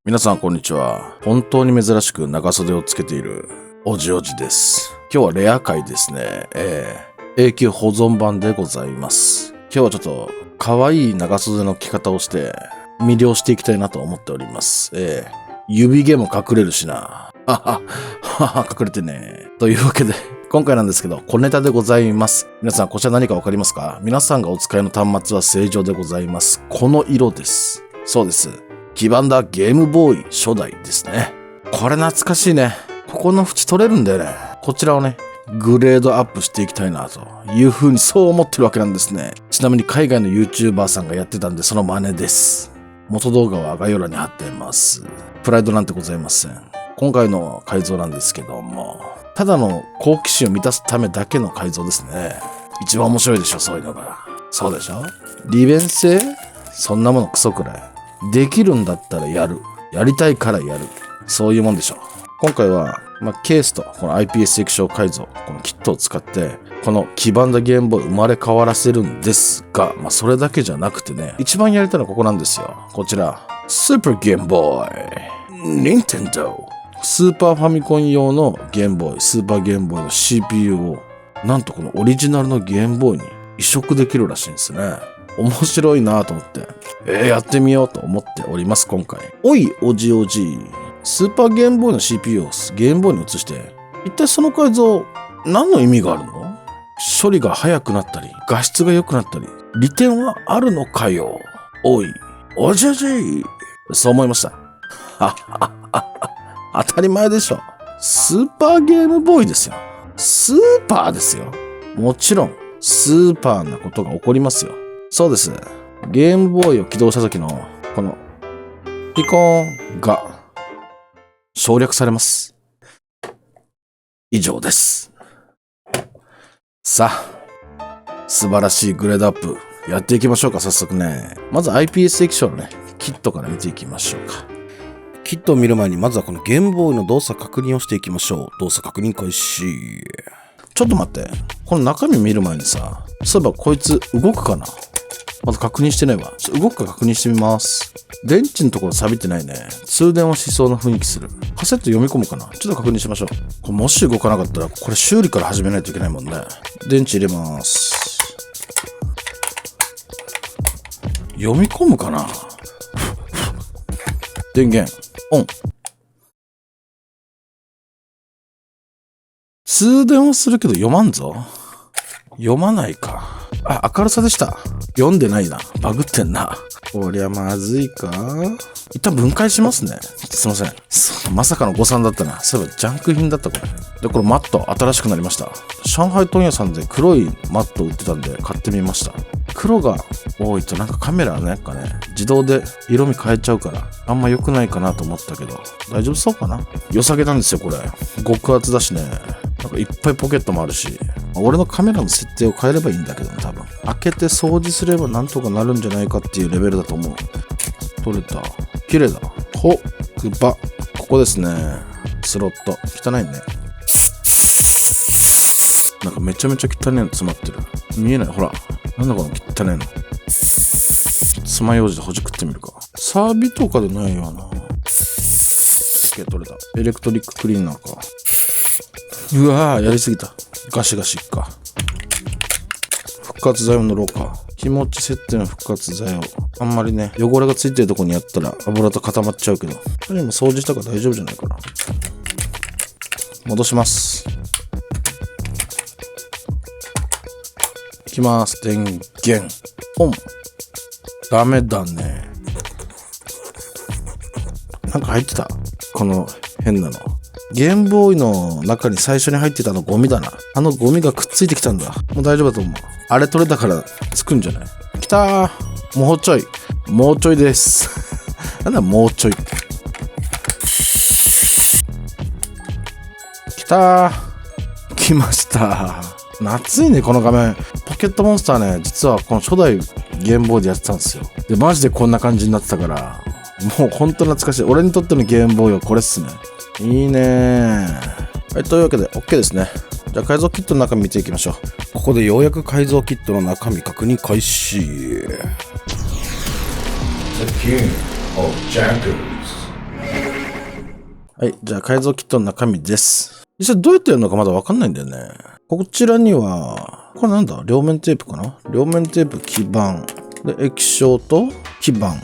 皆さんこんにちは。本当に珍しく長袖をつけているおじおじです。今日はレア回ですね。永久保存版でございます。今日はちょっと可愛い長袖の着方をして魅了していきたいなと思っております。指毛も隠れるしな。隠れてね。というわけで今回なんですけど、小ネタでございます。皆さんこちら何かわかりますか？皆さんがお使いの端末は正常でございます。この色です。そうです。黄ばんだゲームボーイ初代ですね。これ懐かしいね。ここの縁取れるんだよね。こちらをね、グレードアップしていきたいなという風にそう思ってるわけなんですね。ちなみに海外の YouTuber さんがやってたんでその真似です。元動画は概要欄に貼っています。プライドなんてございません。今回の改造なんですけども、ただの好奇心を満たすためだけの改造ですね。一番面白いでしょ、そういうのが。そうでしょ？利便性？そんなものクソくらい。できるんだったらやる。やりたいからやる。そういうもんでしょ。今回は、ケースとこの IPS 液晶改造、このキットを使って、この黄ばんだゲームボーイ生まれ変わらせるんですが、それだけじゃなくてね、一番やりたいのはここなんですよ。こちら、スーパーゲームボーイ。ニンテンドー。スーパーファミコン用のゲームボーイ、スーパーゲームボーイの CPU を、なんとこのオリジナルのゲームボーイに移植できるらしいんですね。面白いなと思って、やってみようと思っております、今回。おい、おじおじ。スーパーゲームボーイの CPU をゲームボーイに移して、一体その改造、何の意味があるの？処理が早くなったり、画質が良くなったり、利点はあるのかよ。おい、おじおじ。そう思いました。当たり前でしょ。スーパーゲームボーイですよ。スーパーですよ。もちろん、スーパーなことが起こりますよ。そうです。ゲームボーイを起動した時の、この、ピコーンが、省略されます。以上です。さあ、素晴らしいグレードアップ、やっていきましょうか、早速ね。まず IPS 液晶のね、キットから見ていきましょうか。キットを見る前に、まずはこのゲームボーイの動作確認をしていきましょう。動作確認開始。ちょっと待って。この中身見る前にさ、そういえばこいつ動くかな？まだ確認してないわ。動くか確認してみます。電池のところ錆びてないね。通電はしそうな雰囲気する。カセット読み込むかな？ちょっと確認しましょう。これもし動かなかったら、これ修理から始めないといけないもんね。電池入れます。読み込むかな？電源、オン。通電はするけど読まんぞ。読まないか。明るさでした。読んでないな。バグってんな。こりゃまずいか。一旦分解しますね。すいません。まさかの誤算だったな。そういえばジャンク品だったこれ。で、これマット新しくなりました。上海問屋さんで黒いマット売ってたんで買ってみました。黒が多いとなんかカメラなんかね、自動で色味変えちゃうからあんま良くないかなと思ったけど、大丈夫そうかな。良さげなんですよこれ。極厚だしね。なんかいっぱいポケットもあるし、俺のカメラの設定を変えればいいんだけどね、多分。開けて掃除すればなんとかなるんじゃないかっていうレベルだと思う。取れた。綺麗だ。クバ。ここですね。スロット。汚いね。なんかめちゃめちゃ汚いの詰まってる。見えない。ほら。なんだこの汚いの。爪楊枝でほじくってみるか。サービとかでないよな。取れた。エレクトリッククリーナーか。うわー、やりすぎた。ガシガシか。復活剤を塗ろうか。気持ち設定の復活剤を。あんまりね、汚れがついてるとこにやったら油と固まっちゃうけど。これも掃除したから大丈夫じゃないかな。戻します。いきます。電源。オン。ダメだね。なんか入ってた。この変なの。ゲームボーイの中に最初に入ってたのゴミだな。あのゴミがくっついてきたんだ。もう大丈夫だと思う。あれ取れたからつくんじゃない？きたー。もうちょい。もうちょいです。なんだもうちょい。きたー。来ました。夏いね、この画面。ポケットモンスターね、実はこの初代ゲームボーイでやってたんですよ。で、マジでこんな感じになってたから、もうほんと懐かしい。俺にとってのゲームボーイはこれっすね。いいねー。はい、というわけで OK ですね。じゃあ改造キットの中身見ていきましょう。ここでようやく改造キットの中身確認開始。The King of Jackers はい。じゃあ改造キットの中身です。実際どうやってやるのかまだわかんないんだよね。こちらには、これなんだ？両面テープかな？両面テープ基板。で、液晶と基板。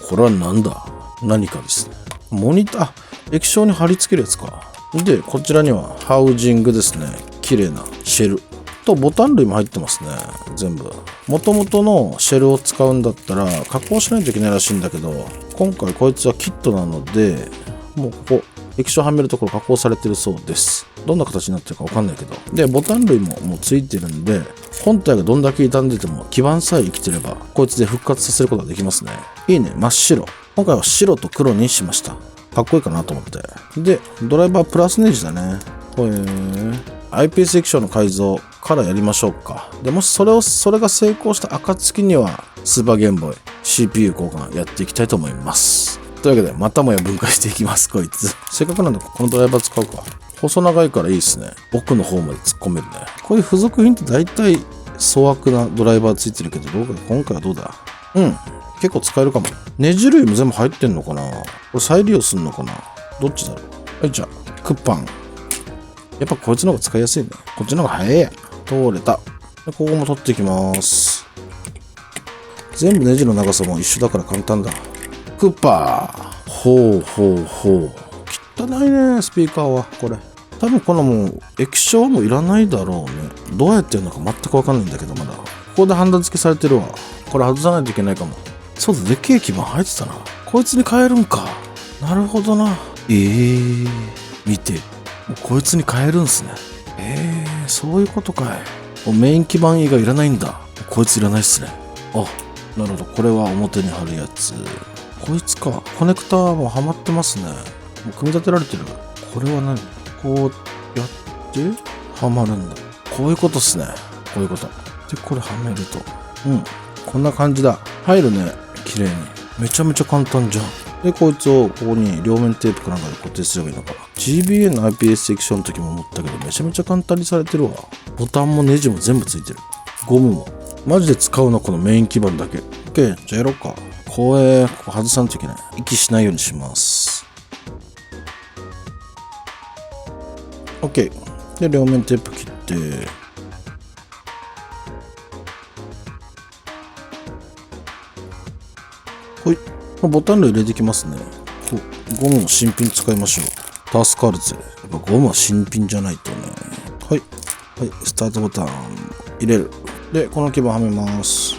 これはなんだ？何かですね。モニター、液晶に貼り付けるやつか。で、こちらにはハウジングですね。綺麗なシェル。とボタン類も入ってますね。全部。元々のシェルを使うんだったら加工しないといけないらしいんだけど、今回こいつはキットなので、もうここ、液晶はめるところ加工されてるそうです。どんな形になってるかわかんないけど。で、ボタン類ももうついてるんで、本体がどんだけ傷んでても基板さえ生きてれば、こいつで復活させることができますね。いいね、真っ白。今回は白と黒にしました。かっこいいかなと思って。で、ドライバープラスネジだね。iPS 液晶の改造からやりましょうか。で、もしそれが成功した暁には、スーパーゲームボーイ CPU 交換やっていきたいと思います。というわけで、またもや分解していきます、こいつ。せっかくなんで、このドライバー使うか。細長いからいいですね。奥の方まで突っ込めるね。こういう付属品って大体粗悪なドライバーついてるけど、今回はどうだ？結構使えるかも。ネジ類も全部入ってんのかな？これ再利用すんのかな？どっちだろう？はい、じゃあ、クッパン。やっぱこいつの方が使いやすいね。こっちの方が早いや。通れた。でここも取っていきます。全部ネジの長さも一緒だから簡単だ。クッパー。ほう。汚いね、スピーカーは。これ。多分このもう液晶もいらないだろうね。どうやってやるのか全くわかんないんだけど、まだ。ここでハンダ付けされてるわ。これ外さないといけないかも。そうだ、でっけえ基板入ってたな。こいつに変えるんか。なるほどな。見て。もうこいつに変えるんすね。そういうことかい。メイン基板以外いらないんだ。こいついらないっすね。あ、なるほど。これは表に貼るやつ。こいつか。コネクターもはまってますね。もう組み立てられてる。これは何？こうやってはまるんだ。こういうことっすね。こういうこと。で、これはめると。こんな感じだ。入るね。綺麗に。めちゃめちゃ簡単じゃん。で、こいつをここに両面テープかなんかで固定すればいいのかな。GBA の iPS 液晶の時も思ったけど、めちゃめちゃ簡単にされてるわ。ボタンもネジも全部ついてる。ゴムも。マジで使うのはこのメイン基板だけ。OK。じゃあやろうか。ここ外さんといけない。息しないようにします。OK。で、両面テープ切って、ほい。ボタン類入れてきますね。ゴムの新品使いましょう。助かるぜ。やっぱゴムは新品じゃないとね。はい。スタートボタン入れる。で、この基板はめます。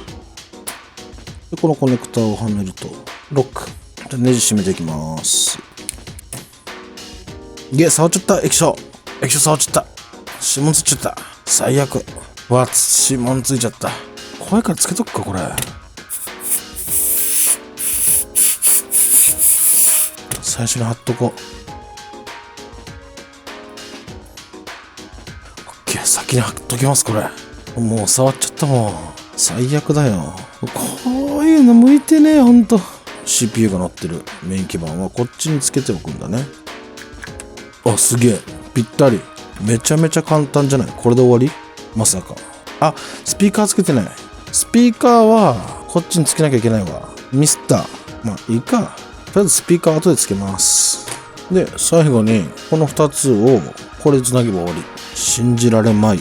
で、このコネクターをはめると、ロック。で、ネジ締めていきます。触っちゃった、液晶触っちゃった。指紋ついちゃった。最悪。指紋ついちゃった。怖いからつけとくか、これ。最初に貼っとこう。OK、先に貼っときます、これ。もう触っちゃったもん。最悪だよ。こういうの向いてねえ、ほんと。CPU が乗ってるメイン基板はこっちにつけておくんだね。あ、すげえ。ぴったり。めちゃめちゃ簡単じゃない？これで終わり？まさか。あ、スピーカーつけてない。スピーカーはこっちにつけなきゃいけないわ。ミスった。まあいいか。とりあえずスピーカー後でつけます。で、最後にこの2つをこれつなげば終わり。信じられまい。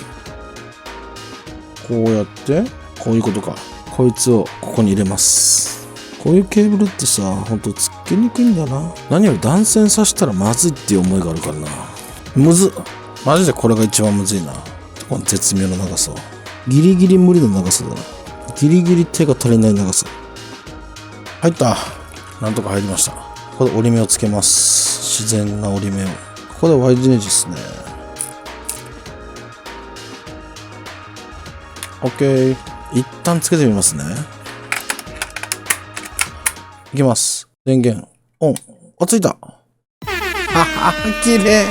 こうやって、こういうことか。こいつをここに入れます。こういうケーブルってさ、ほんとつけにくいんだな。何より断線させたらまずいっていう思いがあるからな。むずっ。マジでこれが一番むずいな。この絶妙な長さ。ギリギリ無理な長さだな。ギリギリ手が足りない長さ。入った。なんとか入りました。ここで折り目をつけます。自然な折り目を。ここで Y 字ネジですね。OK。一旦つけてみますね。いきます。電源。オン。あ、ついた。はは、綺麗。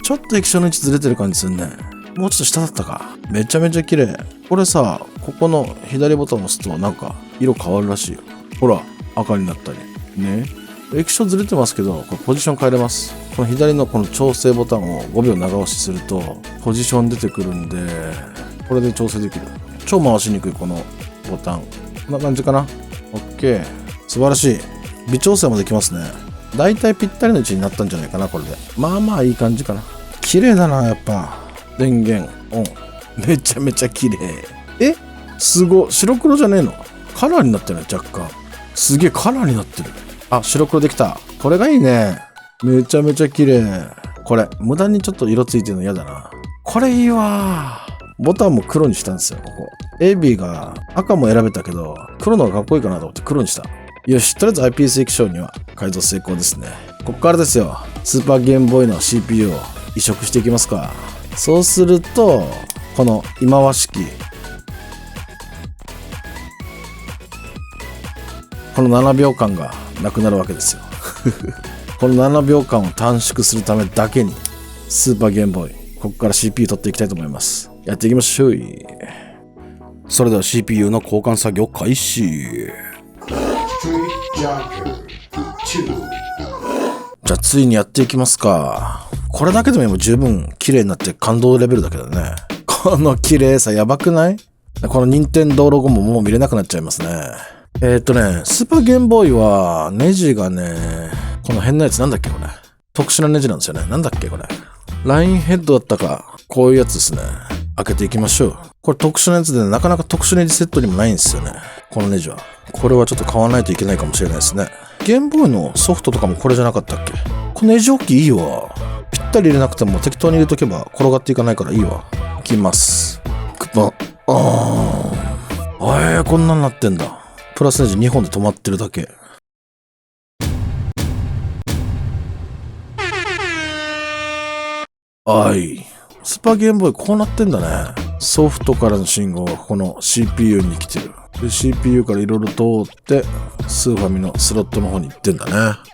ちょっと液晶の位置ずれてる感じするね。もうちょっと下だったか。めちゃめちゃ綺麗。これさ、ここの左ボタンを押すとなんか色変わるらしいよ。ほら、赤になったり。ね。液晶ずれてますけど、これポジション変えれます。この左のこの調整ボタンを5秒長押しすると、ポジション出てくるんで、これで調整できる。超回しにくいこのボタン。こんな感じかな。OK。素晴らしい。微調整もできますね。だいたいぴったりの位置になったんじゃないかな、これで。まあまあいい感じかな。綺麗だな、やっぱ。電源オン。めちゃめちゃ綺麗。すごい。白黒じゃねえの？カラーになってるね、若干。すげえカラーになってる。あ、白黒できた。これがいいね。めちゃめちゃ綺麗。これ、無駄にちょっと色ついてるの嫌だな。これいいわ。ボタンも黒にしたんですよ、ここ。AB が赤も選べたけど、黒の方がかっこいいかなと思って黒にした。よし、とりあえず IPS 液晶には改造成功ですね。こっからですよ。スーパーゲームボーイの CPU を移植していきますか。そうすると、この今和式。この7秒間がなくなるわけですよ。この7秒間を短縮するためだけに、スーパーゲームボーイ、ここから CPU 取っていきたいと思います。やっていきましょう。それでは CPU の交換作業開始。じゃあついにやっていきますか。これだけでも今十分綺麗になって感動レベルだけどね。この綺麗さやばくない？この任天堂ロゴももう見れなくなっちゃいますね。スーパーゲームボーイはネジがね、この変なやつなんだっけこれ。特殊なネジなんですよね。なんだっけこれ。ラインヘッドだったか。こういうやつですね。開けていきましょう。これ特殊なやつでなかなか特殊ネジセットにもないんですよね。このネジは。これはちょっと買わないといけないかもしれないですね。ゲームボーイのソフトとかもこれじゃなかったっけ？このネジ置きいいわ。ぴったり入れなくても適当に入れとけば転がっていかないからいいわ。いきます。こんなんなってんだ。プラスネジ2本で止まってるだけ。スーパーゲームボーイこうなってんだね。ソフトからの信号がこの CPU に来てる。で、CPU からいろいろ通って、スーファミのスロットの方に行ってんだね。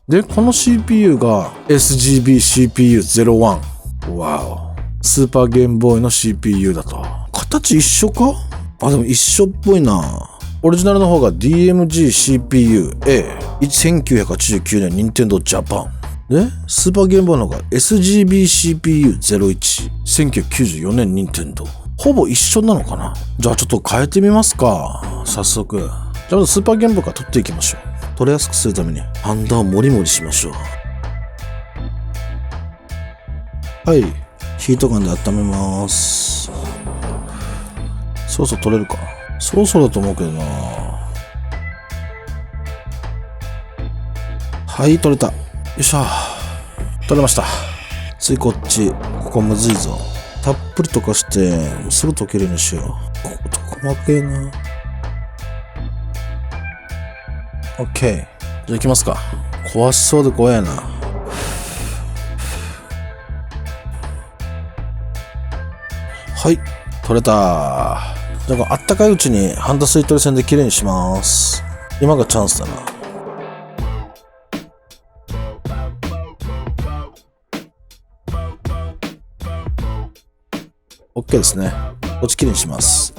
で、この CPU が SGB-CPU01。わお。スーパーゲームボーイの CPU だと。形一緒か？でも一緒っぽいな。オリジナルの方が DMG-CPU-A。1989年任天堂ジャパン。で、スーパーゲームボーイの方が SGB-CPU-01。1994年任天堂。ほぼ一緒なのかな？じゃあちょっと変えてみますか。早速。じゃあスーパーゲームボーイから取っていきましょう。取れやすくするためにハンダをモリモリしましょう。はい。ヒートガンで温めます。そろそろ取れるか。そろそろだと思うけどな。はい、取れた。よいしょ。取れました。次こっち。ここむずいぞ。たっぷり溶かして、すぐ溶けるようにしよう。ここと細けえな。オッケー。じゃあ行きますか。壊しそうで怖いな。はい。取れた。じゃああったかいうちにハンダ吸い取り線できれいにします。今がチャンスだな。OK ですね。こっちきれいにします。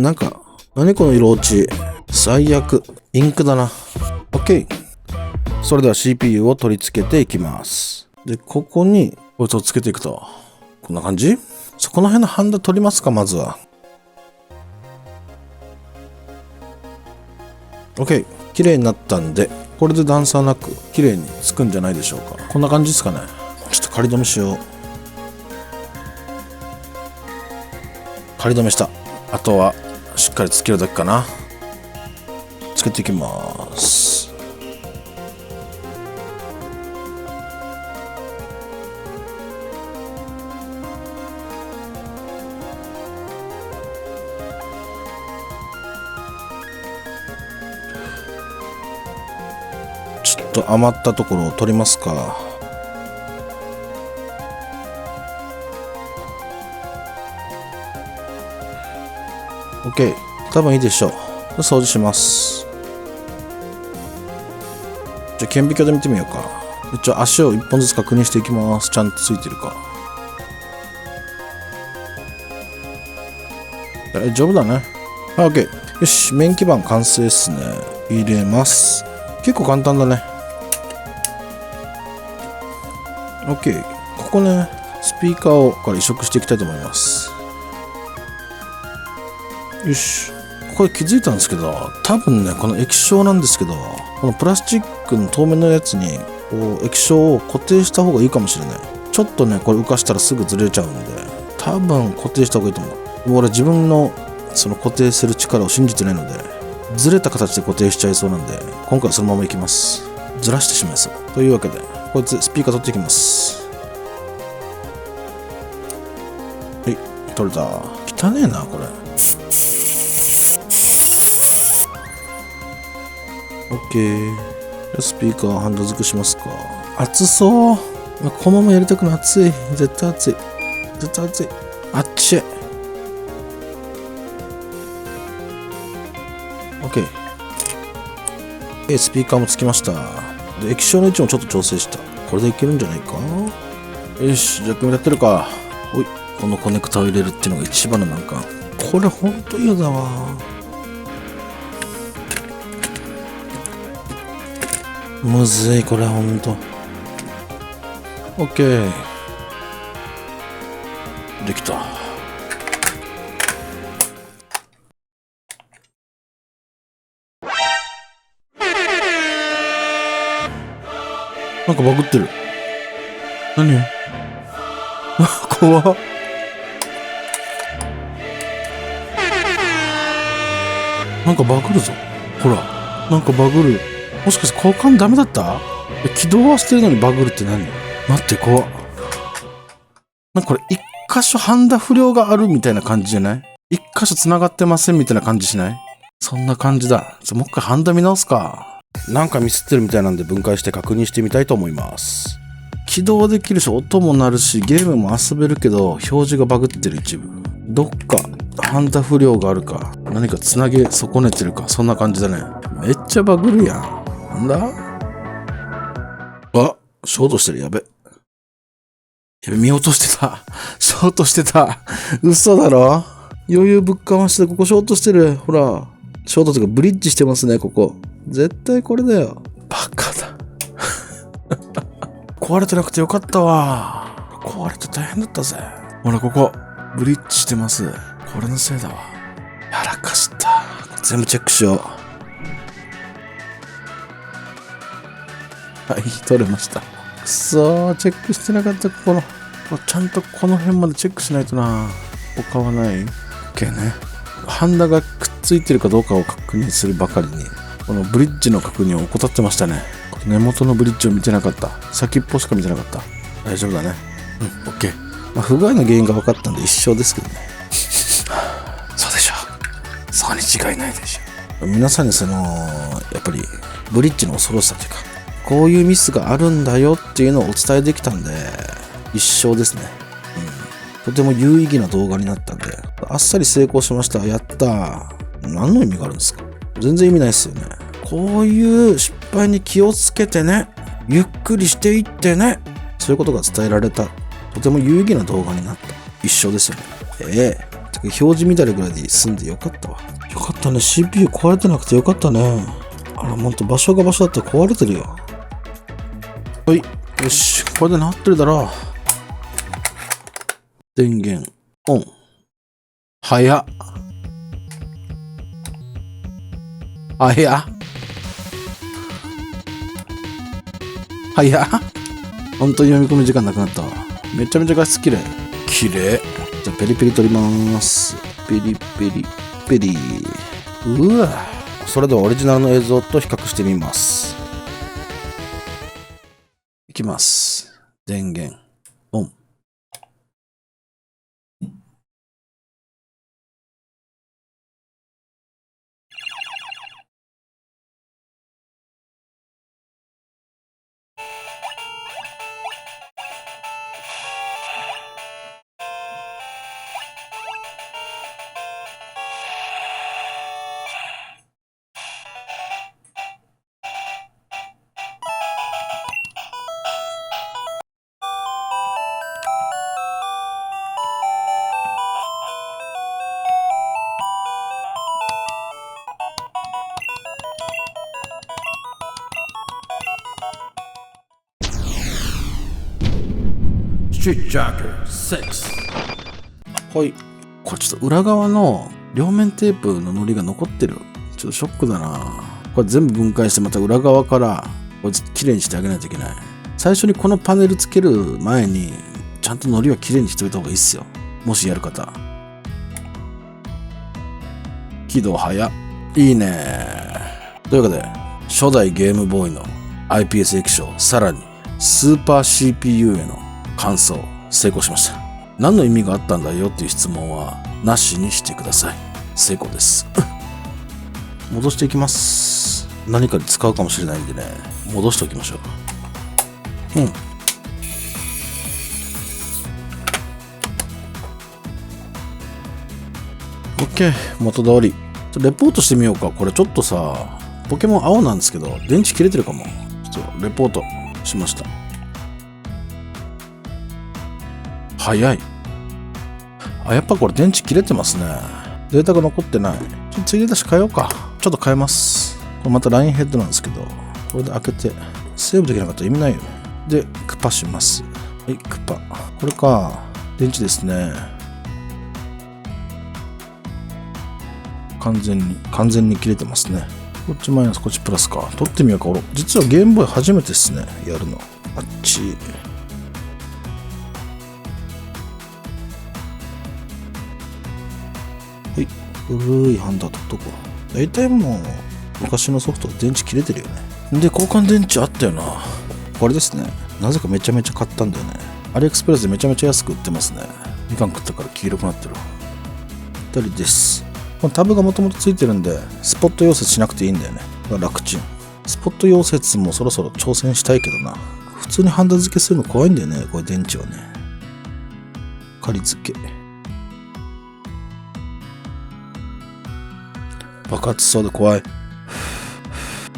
なんか、何この色落ち。最悪。インクだな。OK。それでは CPU を取り付けていきます。で、ここに、こいつをつけていくと。こんな感じ？この辺のハンダ取りますか、まずは。OK。綺麗になったんで、これで段差なく綺麗につくんじゃないでしょうか。こんな感じですかね。ちょっと仮止めしよう。仮止めした。あとはしっかりつけるだけかな。つけていきます。ちょっと余ったところを取りますか。OK。多分いいでしょう。掃除します。じゃあ顕微鏡で見てみようか。一応足を一本ずつ確認していきます。ちゃんとついてるか。大丈夫だね。はい、OK。よし、面基板完成っすね。入れます。結構簡単だね。OK。ここね、スピーカーをから移植していきたいと思います。よし。ここれ気づいたんですけど、多分ね、この液晶なんですけど、このプラスチックの透明のやつに、こう、液晶を固定した方がいいかもしれない。ちょっとね、これ浮かしたらすぐずれちゃうんで、多分固定した方がいいと思う。もう俺自分のその固定する力を信じてないので、ずれた形で固定しちゃいそうなんで、今回はそのままいきます。ずらしてしまいそう。というわけで、こいつスピーカー取っていきます。はい、取れた。汚ねえな、これ。OK。スピーカーハンド付けしますか。熱そう。このままやりたくない。熱い。絶対熱い。絶対熱い。あっちい。OK。スピーカーもつきました。で、液晶の位置もちょっと調整した。これでいけるんじゃないか。よし、じゃあ組み立てるか。おい、このコネクタを入れるっていうのが一番の難関。これほんと嫌だわ。むずい、これほんと。OK。できた。なんかバグってる。何怖っ。なんかバグるぞ。ほら。なんかバグる。もしかして交換ダメだった？起動はしてるのにバグるって何？待って、怖っ。なんかこれ一箇所ハンダ不良があるみたいな感じじゃない？一箇所繋がってませんみたいな感じしない？そんな感じだ。もう一回ハンダ見直すか。なんかミスってるみたいなんで分解して確認してみたいと思います。起動できるし、音も鳴るし、ゲームも遊べるけど、表示がバグってる一部。どっか、ハンダ不良があるか、何か繋げ損ねてるか、そんな感じだね。めっちゃバグるやん。なんだ？あ、ショートしてる。やべ。やべ、見落としてた。ショートしてた。嘘だろ？余裕ぶっかまして、ここショートしてる。ほら。ショートとかブリッジしてますね、ここ。絶対これだよ。バカだ。壊れてなくてよかったわ。壊れて大変だったぜ。ほら、ここ。ブリッジしてます。これのせいだわ。やらかした。全部チェックしよう。はい、取れました。くそー、チェックしてなかった、この。ちゃんとこの辺までチェックしないとな。他はない？ OK ね。ハンダがくっついてるかどうかを確認するばかりに、このブリッジの確認を怠ってましたね。根元のブリッジを見てなかった。先っぽしか見てなかった。大丈夫だね。うん、OK。不具合の原因が分かったんで一緒ですけどね。そうでしょ。そうに違いないでしょ。皆さんにやっぱりブリッジの恐ろしさというか、こういうミスがあるんだよっていうのをお伝えできたんで、一生ですね。とても有意義な動画になったんで、あっさり成功しました。やったー。何の意味があるんですか？全然意味ないですよね。こういう失敗に気をつけてね。ゆっくりしていってね。そういうことが伝えられた。とても有意義な動画になった。一緒ですよね。表示乱れぐらいで済んでよかったわ。よかったね。CPU 壊れてなくてよかったね。あら、ほんと場所が場所だったら壊れてるよ。はい。よし。これで治ってるだろう。電源オン。早っ。早っ。早っ。本当に読み込み時間なくなったわ。めちゃめちゃ画質綺麗。綺麗。じゃあペリペリ取ります。ペリペリペリ。うわ。それではオリジナルの映像と比較してみます。いきます。電源オン。ストリートジャッカー6。はい。これちょっと裏側の両面テープの糊が残ってる。ちょっとショックだな。これ全部分解してまた裏側からこれきれいにしてあげないといけない。最初にこのパネルつける前にちゃんと糊はきれいにしておいた方がいいっすよ。もしやる方。起動早っ。いいね。というわけで初代ゲームボーイの IPS 液晶、さらにスーパー CPU への換装成功しました。何の意味があったんだよっていう質問はなしにしてください。成功です。戻していきます。何かに使うかもしれないんでね、戻しておきましょう。OK、元通り。レポートしてみようか。これちょっとさ、ポケモン青なんですけど電池切れてるかも。ちょっとレポートしました。早い。やっぱこれ電池切れてますね。データが残ってない。ついでだし変えようか。ちょっと変えます。これまたラインヘッドなんですけど、これで開けてセーブできなかったら意味ないよね。でクパします。はい、クパ。これか。電池ですね。完全に切れてますね。こっちマイナス、こっちプラスか。取ってみようか。俺実はゲームボーイ初めてですね、やるの。あっち。はい、古いハンダ取っとこう。大体もう昔のソフト電池切れてるよね。で交換電池あったよな。これですね。なぜかめちゃめちゃ買ったんだよね。アリエクスプレスでめちゃめちゃ安く売ってますね。みかん食ったから黄色くなってる。ぴったりです。このタブがもともとついてるんでスポット溶接しなくていいんだよね。楽ちん。スポット溶接もそろそろ挑戦したいけどな。普通にハンダ付けするの怖いんだよね。これ電池をね。仮付け。爆発しそうで怖い。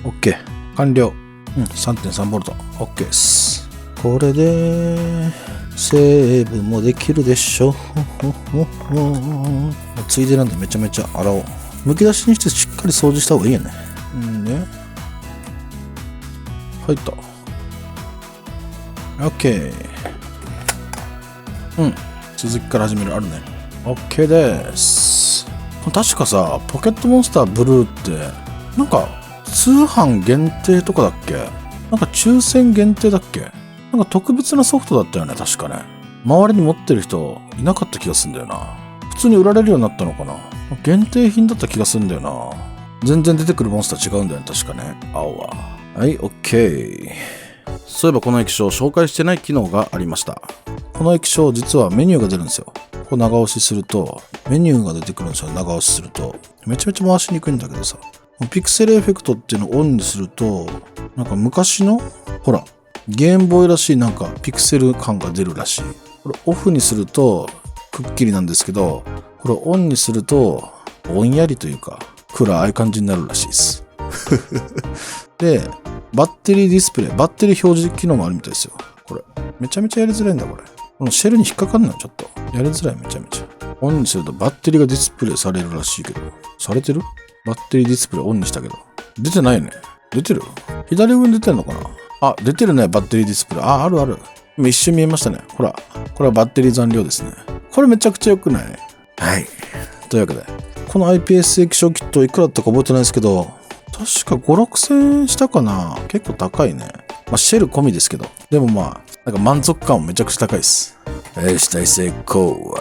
OK。完了。3.3V。OK です。これでセーブもできるでしょ。ついでなんでめちゃめちゃ洗おう。むき出しにしてしっかり掃除した方がいいよね。入った。OK。続きから始めるあるね。OK です。確かさ、ポケットモンスターブルーってなんか通販限定とかだっけ？なんか抽選限定だっけ？なんか特別なソフトだったよね、確かね。周りに持ってる人いなかった気がするんだよな。普通に売られるようになったのかな。限定品だった気がするんだよな。全然出てくるモンスター違うんだよね、確かね。青は。はい、OK。そういえばこの液晶紹介してない機能がありました。この液晶実はメニューが出るんですよ。こう長押しするとメニューが出てくるんですよ。長押しするとめちゃめちゃ回しにくいんだけどさ、ピクセルエフェクトっていうのをオンにするとなんか昔のほらゲームボーイらしいなんかピクセル感が出るらしい。これオフにするとくっきりなんですけど、これオンにするとぼんやりというか暗い感じになるらしいですでバッテリーディスプレイ、バッテリー表示機能もあるみたいですよ。これめちゃめちゃやりづらいんだ。このシェルに引っかかんのよ。ちょっとやりづらい。めちゃめちゃオンにするとバッテリーがディスプレイされるらしいけど、されてる？バッテリーディスプレイオンにしたけど出てないよね。出てる？左上に出てんのかな。あ、出てるね。バッテリーディスプレイ。あるある。今一瞬見えましたね。ほら、これはバッテリー残量ですね。これめちゃくちゃ良くない？はい。というわけでこの IPS 液晶キットいくらだったか覚えてないですけど、確か5、6千円したかな。結構高いね。シェル込みですけど、でもなんか満足感もめちゃくちゃ高いです。大成功。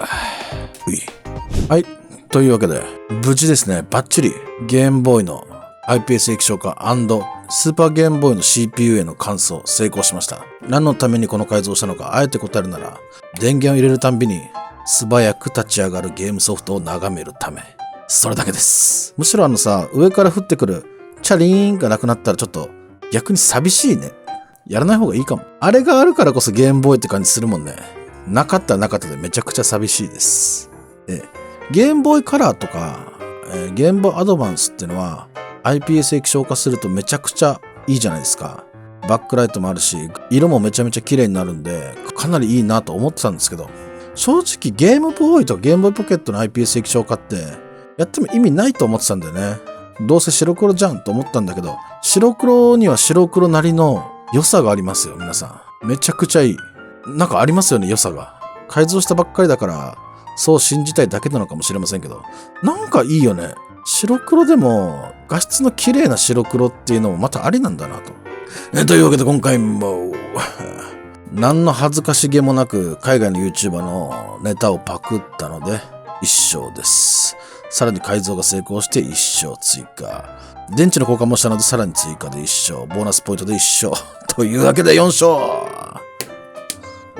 はい。というわけで、無事ですね、バッチリゲームボーイの IPS 液晶化&スーパーゲームボーイの CPU への換装成功しました。何のためにこの改造したのか、あえて答えるなら、電源を入れるたんびに素早く立ち上がるゲームソフトを眺めるため。それだけです。むしろ上から降ってくるチャリーンがなくなったらちょっと逆に寂しいね。やらない方がいいかも。あれがあるからこそゲームボーイって感じするもんね。なかったらなかったでめちゃくちゃ寂しいです。ゲームボーイカラーとか、ゲームボーイアドバンスっていうのは IPS 液晶化するとめちゃくちゃいいじゃないですか。バックライトもあるし、色もめちゃめちゃ綺麗になるんで、かなりいいなと思ってたんですけど、正直ゲームボーイとゲームボーイポケットの IPS 液晶化ってやっても意味ないと思ってたんだよね。どうせ白黒じゃんと思ったんだけど、白黒には白黒なりの良さがありますよ、皆さん。めちゃくちゃいい。なんかありますよね、良さが。改造したばっかりだからそう信じたいだけなのかもしれませんけど、なんかいいよね。白黒でも、画質の綺麗な白黒っていうのもまたありなんだなと。というわけで今回も、何の恥ずかしげもなく海外の YouTuber のネタをパクったので1勝です。さらに改造が成功して1勝追加。電池の交換もしたのでさらに追加で1勝。ボーナスポイントで1勝。というわけで4勝。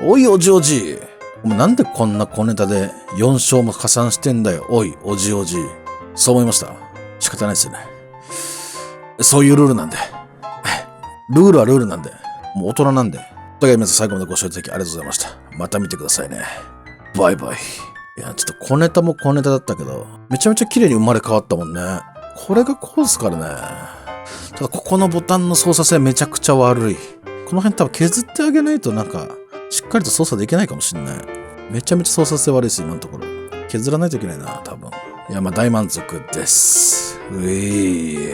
おいおじおじ。お前なんでこんな小ネタで4勝も加算してんだよ。おいおじおじ。そう思いました。仕方ないですよね。そういうルールなんで。ルールはルールなんで。もう大人なんで。というわけで皆さん最後までご視聴いただきありがとうございました。また見てくださいね。バイバイ。いや、ちょっと小ネタも小ネタだったけど、めちゃめちゃ綺麗に生まれ変わったもんね。これがこうですからね。ただここのボタンの操作性めちゃくちゃ悪い。この辺多分削ってあげないとなんか、しっかりと操作できないかもしんない。めちゃめちゃ操作性悪いです、今のところ。削らないといけないな、多分。いや、まあ大満足です。ういー。